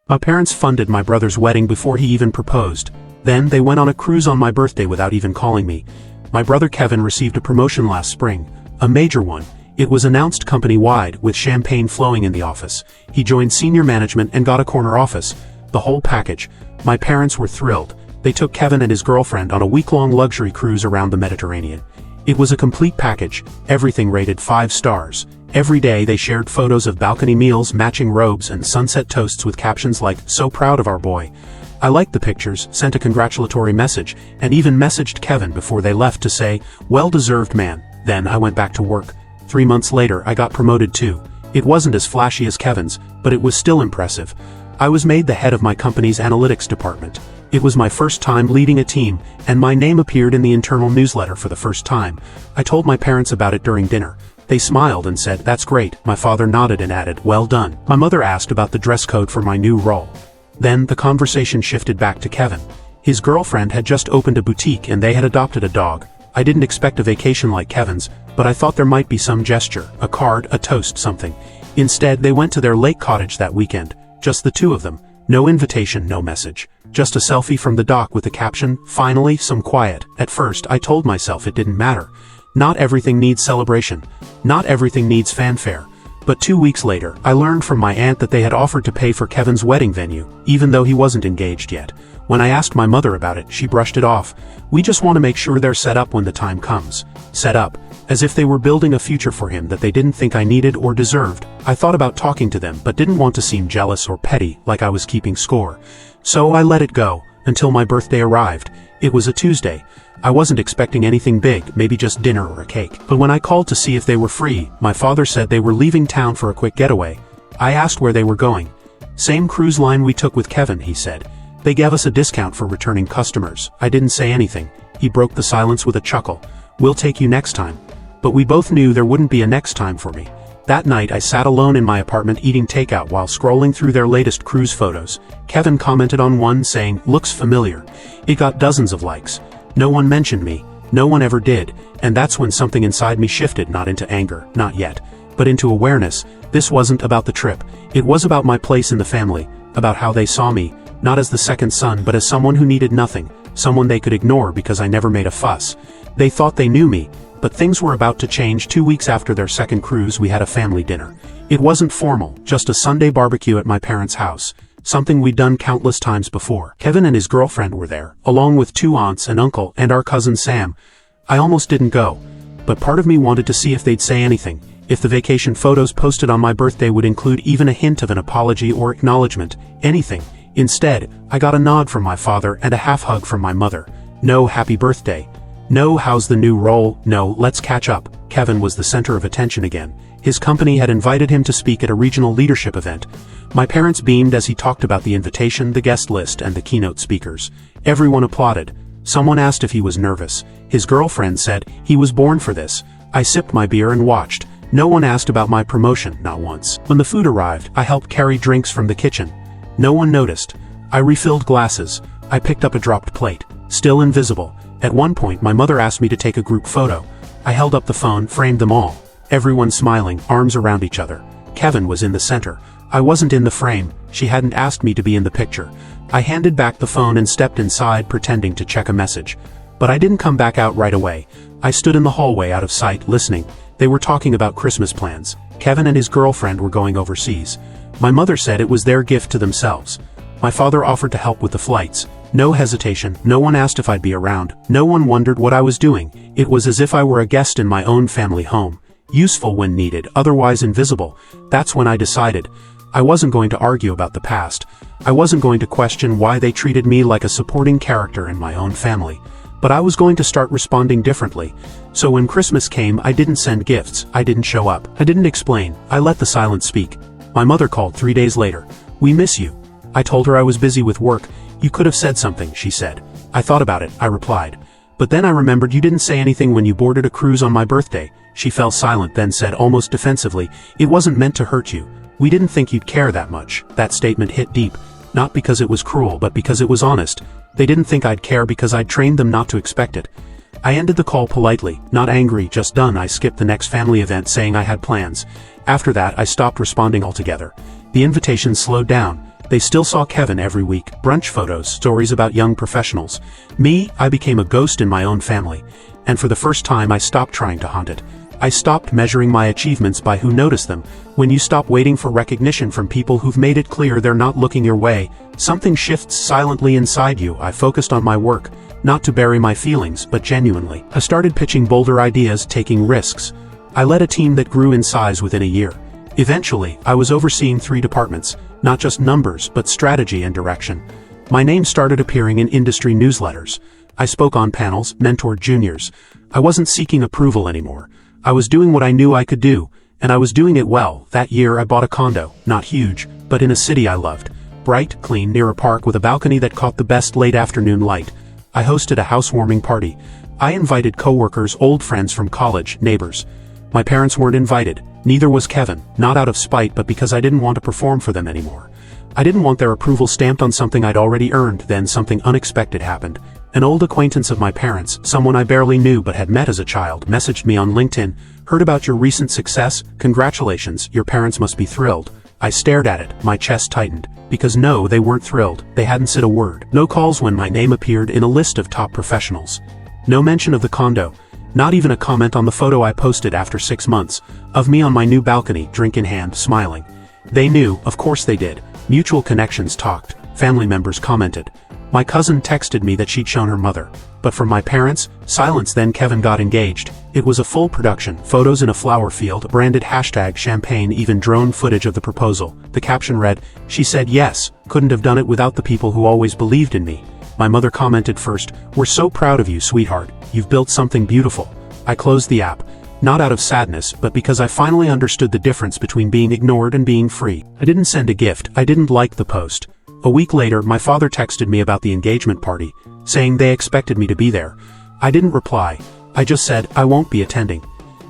My parents funded my brother's wedding before he even proposed. Then they went on a cruise on my birthday without even calling me. My brother Kevin received a promotion last spring, a major one. It was announced company-wide, with champagne flowing in the office. He joined senior management and got a corner office. The whole package. My parents were thrilled. They took Kevin and his girlfriend on a week-long luxury cruise around the Mediterranean. It was a complete package, everything rated 5 stars. Every day they shared photos of balcony meals, matching robes, and sunset toasts with captions like, "So proud of our boy." I liked the pictures, sent a congratulatory message, and even messaged Kevin before they left to say, "Well-deserved, man." Then I went back to work. 3 months later I got promoted too. It wasn't as flashy as Kevin's, but it was still impressive. I was made the head of my company's analytics department. It was my first time leading a team, and my name appeared in the internal newsletter for the first time. I told my parents about it during dinner. They smiled and said, "That's great." My father nodded and added, "Well done." My mother asked about the dress code for my new role. Then the conversation shifted back to Kevin. His girlfriend had just opened a boutique and they had adopted a dog. I didn't expect a vacation like Kevin's, but I thought there might be some gesture, a card, a toast, something. Instead, they went to their lake cottage that weekend, just the two of them. No invitation, no message. Just a selfie from the dock with the caption, "Finally, some quiet." At first, I told myself it didn't matter. Not everything needs celebration. Not everything needs fanfare. But 2 weeks later, I learned from my aunt that they had offered to pay for Kevin's wedding venue, even though he wasn't engaged yet. When I asked my mother about it, she brushed it off. "We just want to make sure they're set up when the time comes." Set up. As if they were building a future for him that they didn't think I needed or deserved. I thought about talking to them but didn't want to seem jealous or petty, like I was keeping score. So I let it go, until my birthday arrived. It was a Tuesday. I wasn't expecting anything big, maybe just dinner or a cake. But when I called to see if they were free, my father said they were leaving town for a quick getaway. I asked where they were going. "Same cruise line we took with Kevin," he said. "They gave us a discount for returning customers." I didn't say anything. He broke the silence with a chuckle. "We'll take you next time." But we both knew there wouldn't be a next time for me. That night I sat alone in my apartment eating takeout while scrolling through their latest cruise photos. Kevin commented on one saying, "Looks familiar." It got dozens of likes. No one mentioned me. No one ever did. And that's when something inside me shifted, not into anger, not yet, but into awareness. This wasn't about the trip. It was about my place in the family, about how they saw me, not as the second son but as someone who needed nothing, someone they could ignore because I never made a fuss. They thought they knew me, but things were about to change. 2 weeks after their second cruise we had a family dinner. It wasn't formal, just a Sunday barbecue at my parents' house. Something we'd done countless times before. Kevin and his girlfriend were there, along with 2 aunts and uncle and our cousin Sam. I almost didn't go, but part of me wanted to see if they'd say anything, if the vacation photos posted on my birthday would include even a hint of an apology or acknowledgement, anything. Instead, I got a nod from my father and a half hug from my mother. No happy birthday. No how's the new role, no let's catch up. Kevin was the center of attention again. His company had invited him to speak at a regional leadership event. My parents beamed as he talked about the invitation, the guest list, and the keynote speakers. Everyone applauded. Someone asked if he was nervous. His girlfriend said, "He was born for this." I sipped my beer and watched. No one asked about my promotion, not once. When the food arrived, I helped carry drinks from the kitchen. No one noticed. I refilled glasses. I picked up a dropped plate. Still invisible. At one point my mother asked me to take a group photo. I held up the phone, framed them all. Everyone smiling, arms around each other. Kevin was in the center. I wasn't in the frame. She hadn't asked me to be in the picture. I handed back the phone and stepped inside, pretending to check a message. But I didn't come back out right away. I stood in the hallway out of sight, listening. They were talking about Christmas plans. Kevin and his girlfriend were going overseas. My mother said it was their gift to themselves. My father offered to help with the flights. No hesitation, no one asked if I'd be around. No one wondered what I was doing. It was as if I were a guest in my own family home. Useful when needed, otherwise invisible. That's when I decided. I wasn't going to argue about the past. I wasn't going to question why they treated me like a supporting character in my own family. But I was going to start responding differently. So when Christmas came, I didn't send gifts. I didn't show up. I didn't explain. I let the silence speak. My mother called 3 days later. "We miss you." I told her I was busy with work. "You could have said something," she said. "I thought about it," I replied. "But then I remembered you didn't say anything when you boarded a cruise on my birthday." She fell silent, then said almost defensively, "It wasn't meant to hurt you. We didn't think you'd care that much." That statement hit deep. Not because it was cruel, but because it was honest. They didn't think I'd care because I'd trained them not to expect it. I ended the call politely, not angry, just done. I skipped the next family event saying I had plans. After that, I stopped responding altogether. The invitations slowed down. They still saw Kevin every week, brunch photos, stories about young professionals. Me, I became a ghost in my own family. And for the first time I stopped trying to haunt it. I stopped measuring my achievements by who noticed them. When you stop waiting for recognition from people who've made it clear they're not looking your way, something shifts silently inside you. I focused on my work, not to bury my feelings, but genuinely. I started pitching bolder ideas, taking risks. I led a team that grew in size within a year. Eventually, I was overseeing 3 departments, not just numbers, but strategy and direction. My name started appearing in industry newsletters. I spoke on panels, mentored juniors. I wasn't seeking approval anymore. I was doing what I knew I could do, and I was doing it well. That year I bought a condo, not huge, but in a city I loved. Bright, clean, near a park with a balcony that caught the best late afternoon light. I hosted a housewarming party. I invited coworkers, old friends from college, neighbors. My parents weren't invited. Neither was Kevin, not out of spite but because I didn't want to perform for them anymore. I didn't want their approval stamped on something I'd already earned. Then something unexpected happened. An old acquaintance of my parents, someone I barely knew but had met as a child, messaged me on LinkedIn. "Heard about your recent success? Congratulations, your parents must be thrilled." I stared at it, my chest tightened. Because no, they weren't thrilled. They hadn't said a word. No calls when my name appeared in a list of top professionals. No mention of the condo. Not even a comment on the photo I posted after 6 months, of me on my new balcony, drink in hand, smiling. They knew, of course they did. Mutual connections talked. Family members commented. My cousin texted me that she'd shown her mother. But from my parents, silence. Then Kevin got engaged. It was a full production, photos in a flower field, branded #champagne, even drone footage of the proposal. The caption read, "She said yes, couldn't have done it without the people who always believed in me." My mother commented first, "We're so proud of you, sweetheart. You've built something beautiful." I closed the app, not out of sadness, but because I finally understood the difference between being ignored and being free. I didn't send a gift. I didn't like the post. A week later, my father texted me about the engagement party, saying they expected me to be there. I didn't reply. I just said, "I won't be attending."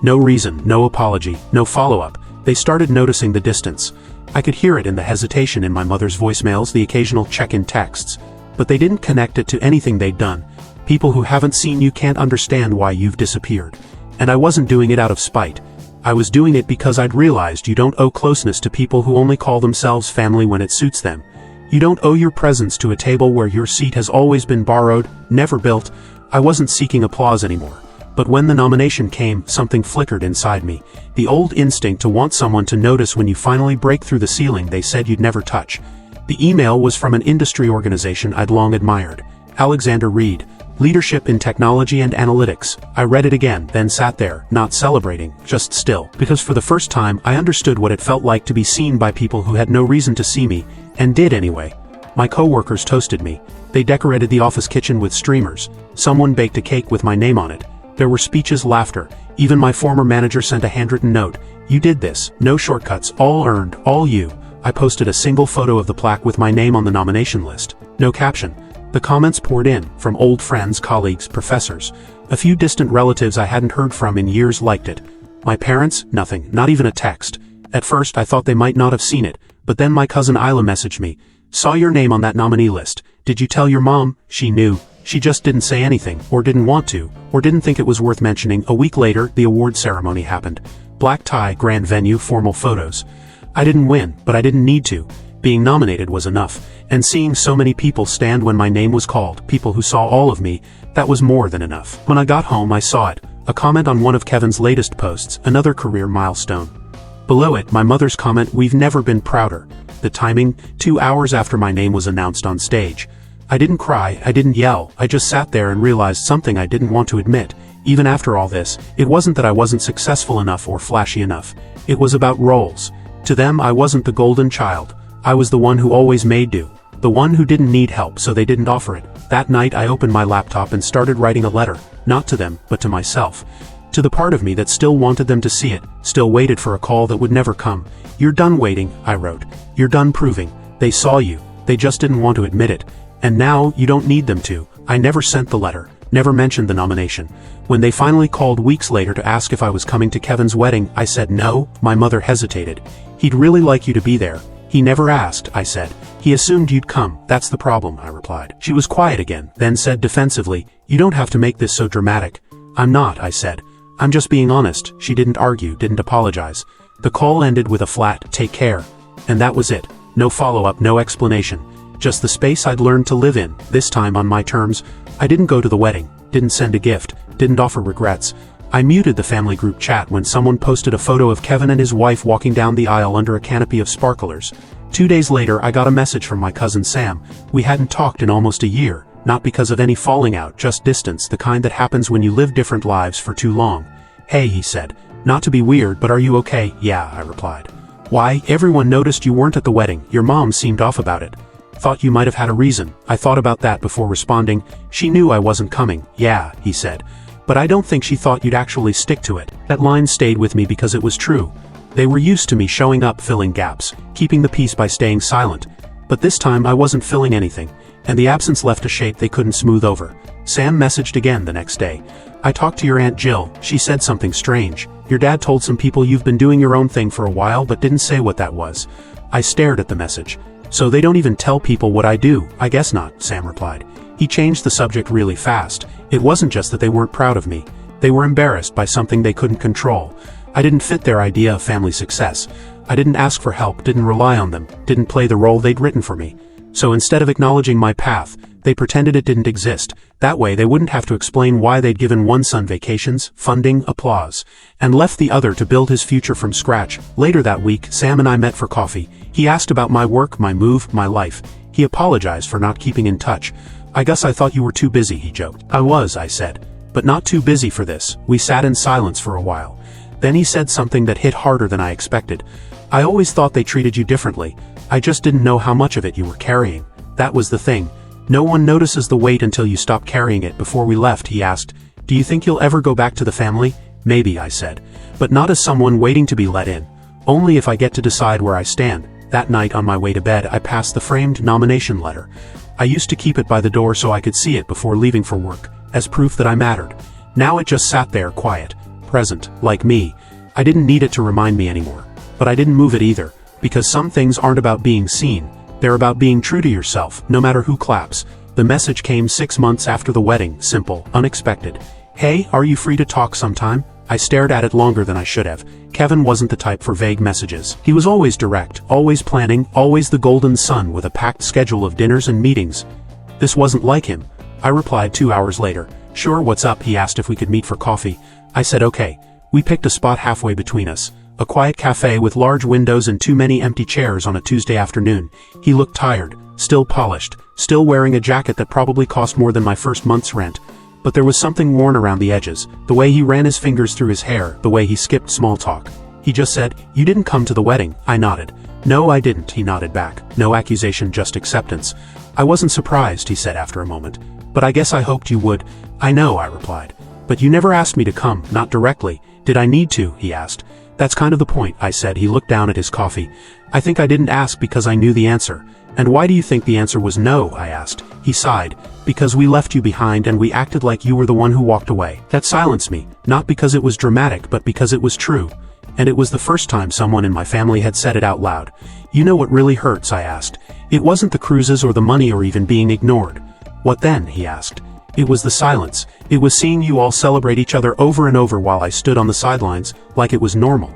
No reason, no apology, no follow-up. They started noticing the distance. I could hear it in the hesitation in my mother's voicemails, the occasional check-in texts. But they didn't connect it to anything they'd done. People who haven't seen you can't understand why you've disappeared. And I wasn't doing it out of spite. I was doing it because I'd realized you don't owe closeness to people who only call themselves family when it suits them. You don't owe your presence to a table where your seat has always been borrowed, never built. I wasn't seeking applause anymore. But when the nomination came, something flickered inside me. The old instinct to want someone to notice when you finally break through the ceiling they said you'd never touch. The email was from an industry organization I'd long admired. Alexander Reed, Leadership in Technology and Analytics. I read it again, then sat there, not celebrating, just still. Because for the first time, I understood what it felt like to be seen by people who had no reason to see me, and did anyway. My coworkers toasted me. They decorated the office kitchen with streamers. Someone baked a cake with my name on it. There were speeches, laughter. Even my former manager sent a handwritten note. "You did this. No shortcuts. All earned. All you." I posted a single photo of the plaque with my name on the nomination list. No caption. The comments poured in, from old friends, colleagues, professors. A few distant relatives I hadn't heard from in years liked it. My parents, nothing, not even a text. At first I thought they might not have seen it, but then my cousin Isla messaged me. "Saw your name on that nominee list. Did you tell your mom?" She knew. She just didn't say anything, or didn't want to, or didn't think it was worth mentioning. A week later, the award ceremony happened. Black tie, grand venue, formal photos. I didn't win, but I didn't need to. Being nominated was enough, and seeing so many people stand when my name was called, people who saw all of me, that was more than enough. When I got home I saw it, a comment on one of Kevin's latest posts, another career milestone. Below it, my mother's comment, "We've never been prouder." The timing, 2 hours after my name was announced on stage. I didn't cry, I didn't yell, I just sat there and realized something I didn't want to admit. Even after all this, it wasn't that I wasn't successful enough or flashy enough. It was about roles. To them I wasn't the golden child. I was the one who always made do. The one who didn't need help so they didn't offer it. That night I opened my laptop and started writing a letter, not to them, but to myself. To the part of me that still wanted them to see it, still waited for a call that would never come. "You're done waiting," I wrote. "You're done proving. They saw you. They just didn't want to admit it. And now, you don't need them to." I never sent the letter, never mentioned the nomination. When they finally called weeks later to ask if I was coming to Kevin's wedding, I said no. My mother hesitated. "He'd really like you to be there." "He never asked," I said. "He assumed you'd come. That's the problem," I replied. She was quiet again, then said defensively, "You don't have to make this so dramatic." "I'm not," I said. "I'm just being honest." She didn't argue, didn't apologize. The call ended with a flat, "Take care." And that was it. No follow-up, no explanation. Just the space I'd learned to live in, this time on my terms. I didn't go to the wedding, didn't send a gift, didn't offer regrets. I muted the family group chat when someone posted a photo of Kevin and his wife walking down the aisle under a canopy of sparklers. 2 days later, I got a message from my cousin Sam. We hadn't talked in almost a year, not because of any falling out, just distance, the kind that happens when you live different lives for too long. Hey, he said. Not to be weird, but are you okay? Yeah, I replied. Why? Everyone noticed you weren't at the wedding. Your mom seemed off about it. Thought you might have had a reason. I thought about that before responding. She knew I wasn't coming. Yeah, he said. But I don't think she thought you'd actually stick to it. That line stayed with me because it was true. They were used to me showing up, filling gaps, keeping the peace by staying silent. But this time I wasn't filling anything, and the absence left a shape they couldn't smooth over. Sam messaged again the next day. I talked to your Aunt Jill. She said something strange. Your dad told some people you've been doing your own thing for a while but didn't say what that was. I stared at the message. So they don't even tell people what I do? I guess not, Sam replied. He changed the subject really fast. It wasn't just that they weren't proud of me. They were embarrassed by something they couldn't control. I didn't fit their idea of family success. I didn't ask for help, didn't rely on them, didn't play the role they'd written for me. So instead of acknowledging my path, they pretended it didn't exist. That way they wouldn't have to explain why they'd given one son vacations, funding, applause, and left the other to build his future from scratch. Later that week, Sam and I met for coffee. He asked about my work, my move, my life. He apologized for not keeping in touch. I guess I thought you were too busy, he joked. I was, I said. But not too busy for this. We sat in silence for a while. Then he said something that hit harder than I expected. I always thought they treated you differently. I just didn't know how much of it you were carrying. That was the thing. No one notices the weight until you stop carrying it. Before we left, he asked, do you think you'll ever go back to the family? Maybe, I said. But not as someone waiting to be let in. Only if I get to decide where I stand. That night on my way to bed, I passed the framed nomination letter. I used to keep it by the door so I could see it before leaving for work, as proof that I mattered. Now it just sat there, quiet, present, like me. I didn't need it to remind me anymore. But I didn't move it either, because some things aren't about being seen. They're about being true to yourself, no matter who claps. The message came 6 months after the wedding, simple, unexpected. Hey, are you free to talk sometime? I stared at it longer than I should have. Kevin wasn't the type for vague messages. He was always direct, always planning, always the golden son with a packed schedule of dinners and meetings. This wasn't like him. I replied 2 hours later. Sure, what's up? He asked if we could meet for coffee. I said okay. We picked a spot halfway between us. A quiet cafe with large windows and too many empty chairs on a Tuesday afternoon. He looked tired, still polished, still wearing a jacket that probably cost more than my first month's rent. But there was something worn around the edges, the way he ran his fingers through his hair, the way he skipped small talk. He just said, you didn't come to the wedding. I nodded. No, I didn't, he nodded back. No accusation, just acceptance. I wasn't surprised, he said after a moment. But I guess I hoped you would. I know, I replied. But you never asked me to come, not directly. Did I need to? He asked. That's kind of the point, I said. He looked down at his coffee. I think I didn't ask because I knew the answer. And why do you think the answer was no? I asked. He sighed. Because we left you behind and we acted like you were the one who walked away. That silenced me, not because it was dramatic but because it was true. And it was the first time someone in my family had said it out loud. You know what really hurts? I asked. It wasn't the cruises or the money or even being ignored. What then? He asked. It was the silence. It was seeing you all celebrate each other over and over while I stood on the sidelines, like it was normal.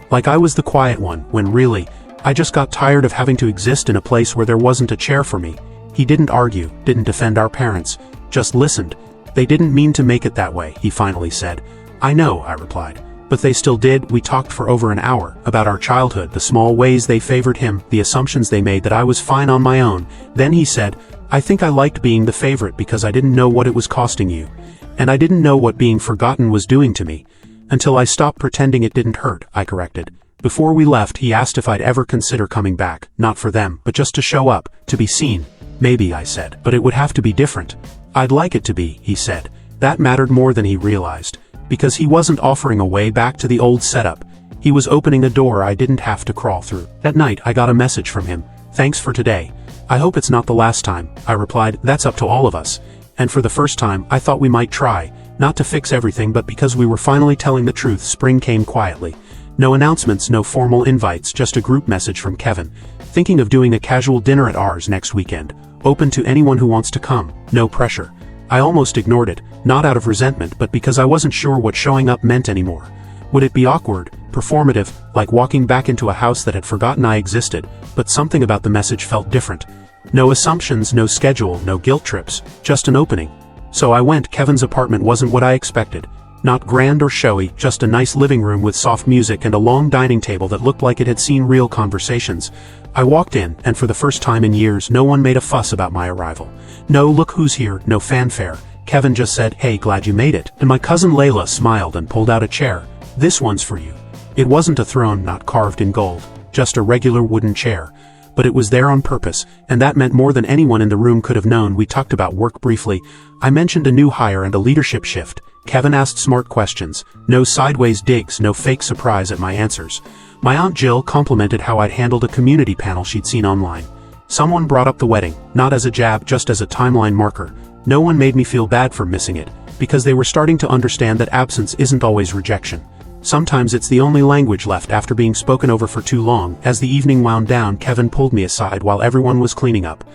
Like I was the quiet one, when really, I just got tired of having to exist in a place where there wasn't a chair for me. He didn't argue, didn't defend our parents, just listened. They didn't mean to make it that way, he finally said. I know, I replied. But they still did. We talked for over an hour, about our childhood, the small ways they favored him, the assumptions they made that I was fine on my own. Then he said, I think I liked being the favorite because I didn't know what it was costing you. And I didn't know what being forgotten was doing to me. Until I stopped pretending it didn't hurt, I corrected. Before we left, he asked if I'd ever consider coming back, not for them, but just to show up, to be seen. Maybe, I said, but it would have to be different. I'd like it to be, he said. That mattered more than he realized. Because he wasn't offering a way back to the old setup. He was opening a door I didn't have to crawl through. That night, I got a message from him. Thanks for today. I hope it's not the last time. I replied, that's up to all of us. And for the first time, I thought we might try, not to fix everything but because we were finally telling the truth. Spring came quietly. No announcements, no formal invites, just a group message from Kevin. Thinking of doing a casual dinner at ours next weekend. Open to anyone who wants to come. No pressure. I almost ignored it, not out of resentment but because I wasn't sure what showing up meant anymore. Would it be awkward, performative, like walking back into a house that had forgotten I existed, but something about the message felt different. No assumptions, no schedule, no guilt trips, just an opening. So I went. Kevin's apartment wasn't what I expected. Not grand or showy, just a nice living room with soft music and a long dining table that looked like it had seen real conversations. I walked in, and for the first time in years no one made a fuss about my arrival. No "look who's here," no fanfare. Kevin just said, "Hey, glad you made it." And my cousin Layla smiled and pulled out a chair. "This one's for you." It wasn't a throne, not carved in gold, just a regular wooden chair. But it was there on purpose, and that meant more than anyone in the room could have known. We talked about work briefly. I mentioned a new hire and a leadership shift. Kevin asked smart questions. No sideways digs, no fake surprise at my answers. My Aunt Jill complimented how I'd handled a community panel she'd seen online. Someone brought up the wedding, not as a jab, just as a timeline marker. No one made me feel bad for missing it, because they were starting to understand that absence isn't always rejection. Sometimes it's the only language left after being spoken over for too long. As the evening wound down, Kevin pulled me aside while everyone was cleaning up.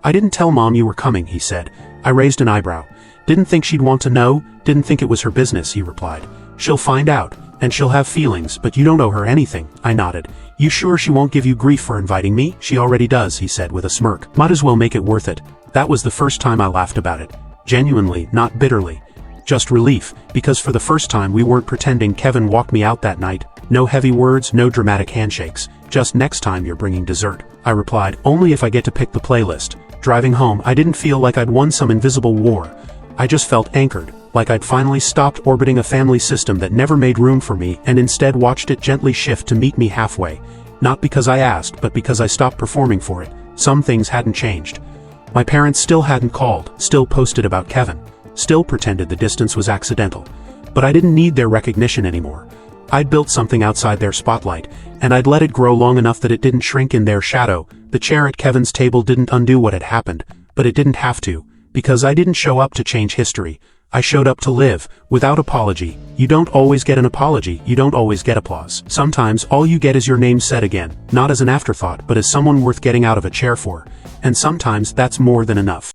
"I didn't tell Mom you were coming," he said. I raised an eyebrow. "Didn't think she'd want to know, didn't think it was her business," he replied. "She'll find out, and she'll have feelings, but you don't owe her anything." I nodded. "You sure she won't give you grief for inviting me?" "She already does," he said with a smirk. "Might as well make it worth it." That was the first time I laughed about it. Genuinely, not bitterly. Just relief, because for the first time we weren't pretending. Kevin walked me out that night. No heavy words, no dramatic handshakes. Just, "Next time you're bringing dessert." I replied, "Only if I get to pick the playlist." Driving home, I didn't feel like I'd won some invisible war. I just felt anchored, like I'd finally stopped orbiting a family system that never made room for me and instead watched it gently shift to meet me halfway. Not because I asked, but because I stopped performing for it. Some things hadn't changed. My parents still hadn't called, still posted about Kevin, still pretended the distance was accidental. But I didn't need their recognition anymore. I'd built something outside their spotlight, and I'd let it grow long enough that it didn't shrink in their shadow. The chair at Kevin's table didn't undo what had happened, but it didn't have to, because I didn't show up to change history. I showed up to live, without apology. You don't always get an apology, you don't always get applause. Sometimes all you get is your name said again, not as an afterthought, but as someone worth getting out of a chair for. And sometimes that's more than enough.